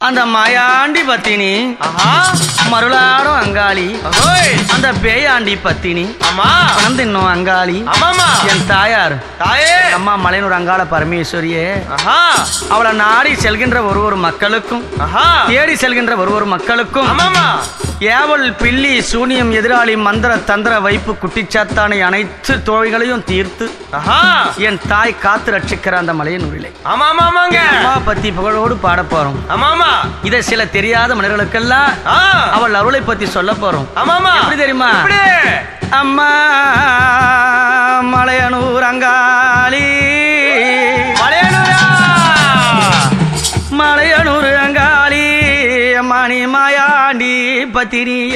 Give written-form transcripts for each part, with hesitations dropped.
அந்த மாயாண்டி பத்தினி மருளாடும் அங்காளி அந்த பேயாண்டி பத்தினி இன்னும் அங்காளி என் தாயார் அம்மா மலையனூர் அங்காள பரமேஸ்வரியே அவளை நாடி செல்கின்ற ஒரு மக்களுக்கும் தேடி செல்கின்ற ஒரு மக்களுக்கும் ஏவல் பில்லி சூனியம் எதிராளி மந்திர தந்திர வைப்பு குட்டிச்சாத்தானை அனைத்து தோழிகளையும் தீர்த்து என் தாய் காத்து ரட்சிக்கிற அந்த மலையனூரிலே அம்மா பத்தி புகழோடு பாட போறோம். இதை சில தெரியாத மனிதர்களுக்கெல்லாம் அவள் அருளை பத்தி சொல்ல போறோம். எப்படி தெரியுமா? அம்மா மலையனூர் அங்காளி மலையனூர் அங்காளி அம்மானி மாயாண்டி பத்தினிய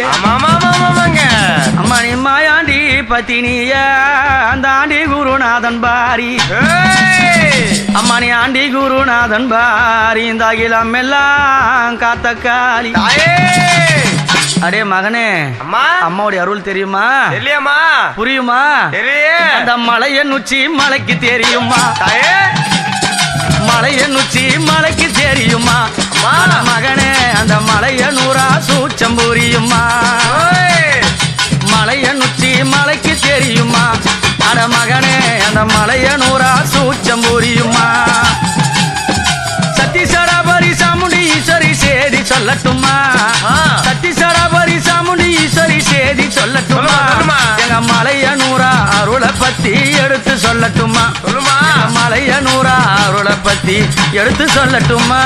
அம்மானி மாயாண்டி பத்தினிய அந்த ஆண்டி குருநாதன் பாரி அம்மானி ஆண்டி குருநாதன் பாரி இந்த அகிலம் எல்லாம் காத்த காளி. அடே மகனே, அம்மாவுடைய அருள் தெரியுமா? புரியுமா? அந்த மலையன் உச்சி மலைக்கு தெரியுமா? மலையன் உச்சி மலைக்கு தெரியுமா? மகனே, அந்த மலையனூரா சூச்சம் புரியுமா? மலையன் உச்சி மலைக்கு தெரியுமா? அட மகனே, அந்த மலையனூரா சூச்சம் புரியுமா? சத்தீஸ்வரபரி சாமுண்டி ஈஸ்வரி சேதி சொல்லட்டுமா? சத்தீஸ்வரபரி சாமுண்டி ஈஸ்வரி சேதி சொல்லட்டுமா? எங்க மலையனூரா அருளை பத்தி எடுத்து சொல்லட்டுமா? மலையனூரா அருளை பத்தி எடுத்து சொல்லட்டுமா?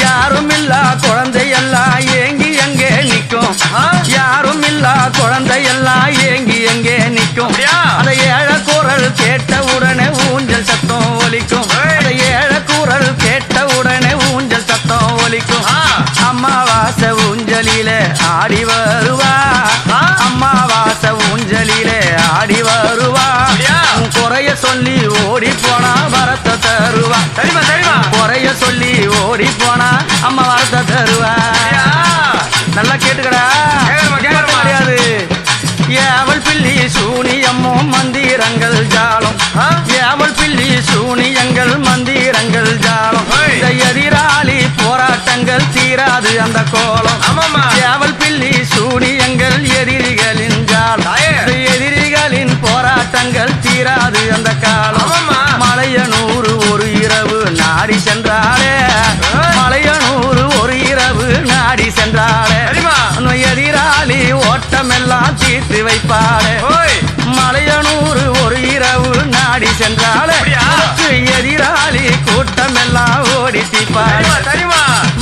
யாரும் இல்லா குழந்தையெல்லாம் ஏங்கி எங்கே நிற்கும்? யாரும் இல்லா குழந்தையெல்லாம் ஏங்கி எங்கே நிற்கும்? அந்த ஏழ குரல் கேட்ட உடனே ஊஞ்சல் சத்தம் ஒலிக்கும். அந்த ஏழ குரல் கேட்ட உடனே ஊஞ்சல் சத்தம் ஒலிக்கும். அம்மாவாசை ஊஞ்சலில ஆடி வருவா, அம்மாவாசை ஊஞ்சலில ஆடி வருவா. குறைய சொல்லி ஓடி போனா வரத்தை தருவா. குறைய சொல்லி ஓடி போனா அம்மா வரத்தை தருவா. நல்லா கேட்டுக்கடா, கிடையாது. ஏவல் பில்லி சூனியம்மோ மந்திரங்கள் ஜாலம், ஏவல் பில்லி சூனியங்கள் மந்திரங்கள் ஜாலம். எதிராளி போராட்டங்கள் தீராது அந்த கோலம். ஏவல் பில்லி சூனியங்கள் எதிரிகளின் ஜாலம், எதிரிகளின் போராட்டங்கள் தீராது அந்த காலம். மலையனூர் ஒரு இரவு நாடி சென்றாலே, மலையனூர் ஒரு இரவு நாடி சென்றாலே. எதிராளி ஓட்டமெல்லாம் தீர்த்து வைப்பாளே. மலையனூர் ஒரு இரவு நாடி சென்றாலே, எதிராளி கூட்டமெல்லாம் ஓடி தீர்ப்பாளே.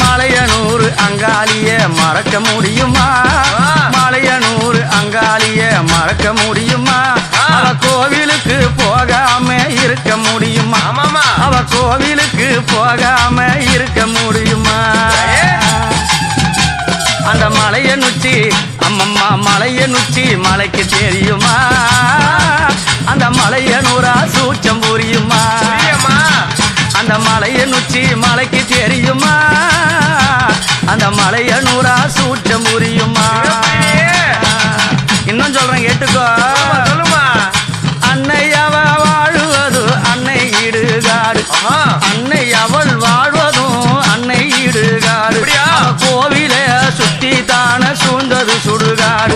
மலையனூர் அங்காளிய மறக்க முடியுமா? மலையனூர் அங்காளிய மறக்க முடியுமா? அவ கோவிலுக்கு போகாம இருக்க முடியுமா? அவ கோவிலுக்கு போகாம இருக்க முடியுமா? அந்த மலையன் உச்சி அம்மம்மா மலையன் உச்சி மலைக்கு தெரியுமா? அந்த மலையனூரா சூச்சம் புரியுமா? அந்த மலையன் உச்சி மலைக்கு தெரியுமா? அந்த மலையனூரா சூச்சம் புரியுமா? இன்னும் சொல்றேன் கேட்டுக்கோ. அன்னை அவ வாழுவது அன்னை இடுகாடு, அன்னை அவள் வாழ்வதும் அன்னை இடுகாடு. கோவில சுத்தி தான சூழ்ந்தது சுடுகாடு.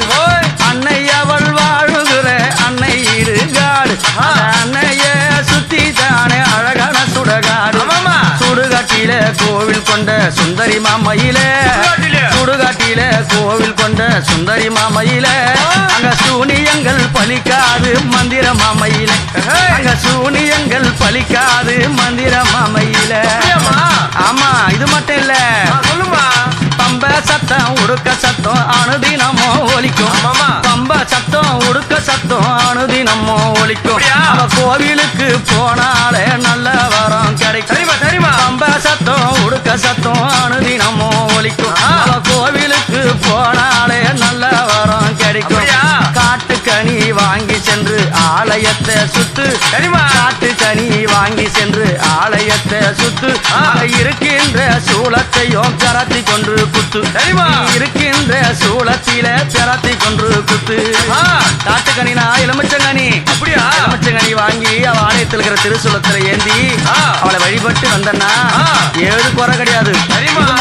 அன்னை அவள் வாழுகிற அன்னை இடுகாடு, அன்னைய சுத்தி தானே அழகான சுடுகாடு. சுடுகாட்டில கோவில் கொண்ட சுந்தரி மாமையில, சுடுகாட்டில கோவில் கொண்ட சுந்தரி மாமையில. அங்க சூனியங்கள் பலிக்காது மந்திர மாமையில, அங்க சூனியங்கள் பலிக்காது மந்திர மாமையில. ஆமா, இது மட்டும் இல்ல, பம்ப சத்தம் உடுக்க சத்தம் அனுதினமோ ஒலிக்கும். பம்ப சத்தம் உடுக்க சத்தம் அனுதினமோ ஒலிக்கும். அவ கோவிலுக்கு போனாலே நல்ல வரம் கிடைக்கும். பம்ப சத்தம் உடுக்க சத்தம் அனுதினமோ ஒலிக்கும். அவ கோவிலுக்கு போனாலே நல்ல வரம் கிடைக்கும். காட்டு கனி வாங்கி சென்று ஆலயத்தை சுத்து, காட்டு கனி வாங்கி சென்று ஆலயத்தை சுத்து இருக்கின்ற சூளத்தையும் பெறத்தி கொன்று குத்து இருக்கின்ற சூளத்தில பெறத்தி கொன்று குத்து காட்டுக்கணினா எலுமிச்சங்கனி அப்படியா எலுமிச்சங்கனி வாங்கி அவ ஆலயத்தில் இருக்கிற திருசூலத்துல ஏந்தி அவளை வழிபட்டு வந்தன்னா ஏழு குறை கிடையாது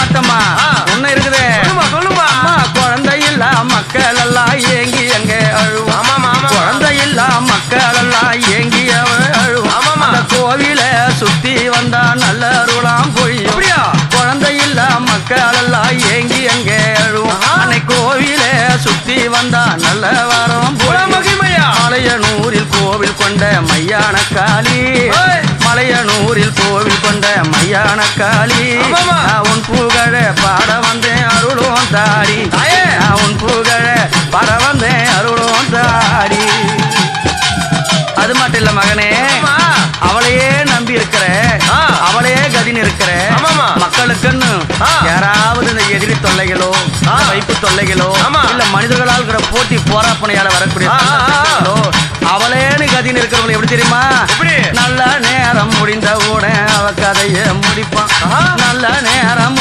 மட்டுமா ஒண்ணு இருக்குதே குழந்தை இல்ல மக்கள் எல்லாம் ஏங்கி எங்க அழுவோம் குழந்தை இல்ல மக்கள் எல்லாம் ஏங்கி அழுவோம் அந்த கோவில சுத்தி வந்தா நல்ல அருளாம் பொழியும் குழந்தை இல்ல மக்கள் எல்லாம் ஏங்கி எங்க அழுவோம் அன்னை கோவில சுத்தி வந்தா நல்ல வாரம் மலையனூரில் கோவில் கொண்ட மையான காளி மலையனூரில் கோவில் கொண்ட மையான காளி உன் புகழ பாட வந்தேன் அருளும் தாடி உன் புகழ பாட வந்தேன் அருளும் தாடி அது மட்டும் இல்ல மகனே அவளையே நம்பி இருக்கிற அவளையே கதின்னு இருக்கிற மக்களுக்குன்னு யாராவது இந்த எதிரி தொல்லைகளோ வைப்பு தொல்லைகளோ இல்ல மனிதர்களால் இருக்கிற போட்டி போராப்பனையால வரக்கூடிய அவளேன்னு கதின்னு இருக்கிறவங்க எப்படி தெரியுமா நல்ல நேரம் முடிந்த உடனே அவ கதையை முடிப்பான் நல்ல நேரம்